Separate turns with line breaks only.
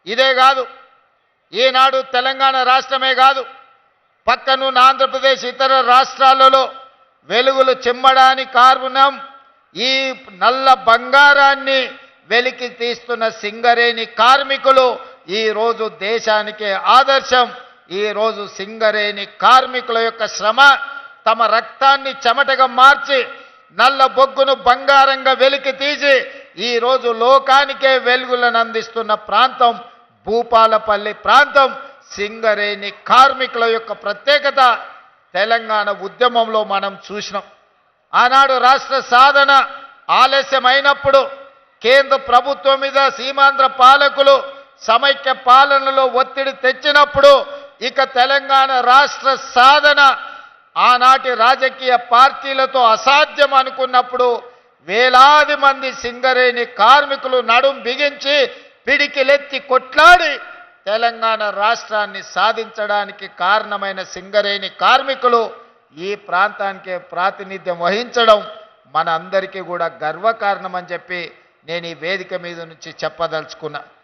ఇదే కాదు, ఈనాడు తెలంగాణ రాష్ట్రమే కాదు, పక్కనున్న ఆంధ్రప్రదేశ్ ఇతర రాష్ట్రాలలో వెలుగులు చిమ్మడానికి కారణం ఈ నల్ల బంగారాన్ని వెలికి తీస్తున్న సింగరేణి కార్మికులు ఈరోజు దేశానికి ఆదర్శం. ఈరోజు సింగరేణి కార్మికుల యొక్క శ్రమ తమ రక్తాన్ని చెమటగా మార్చి నల్ల బొగ్గును బంగారంగా వెలికి తీసి ఈరోజు లోకానికే వెలుగులను అందిస్తున్న ప్రాంతం భూపాలపల్లి ప్రాంతం. సింగరేణి కార్మికుల యొక్క ప్రత్యేకత తెలంగాణ ఉద్యమంలో మనం చూసినాం. ఆనాడు రాష్ట్ర సాధన ఆలస్యమైనప్పుడు కేంద్ర ప్రభుత్వం మీద సీమాంధ్ర పాలకులు సమైక్య పాలనలో ఒత్తిడి తెచ్చినప్పుడు ఇక తెలంగాణ రాష్ట్ర సాధన ఆనాటి రాజకీయ పార్టీలతో అసాధ్యం అనుకున్నప్పుడు వేలాది మంది సింగరేణి కార్మికులు నడుం బిగించి పిడికిలెత్తి కొట్లాడి తెలంగాణ రాష్ట్రాన్ని సాధించడానికి కారణమైన సింగరేణి కార్మికులు ఈ ప్రాంతానికి ప్రాతినిధ్యం వహించడం మన అందరికీ కూడా గర్వకారణం అని చెప్పి నేను ఈ వేదిక మీద నుంచి చెప్పదలుచుకున్నా.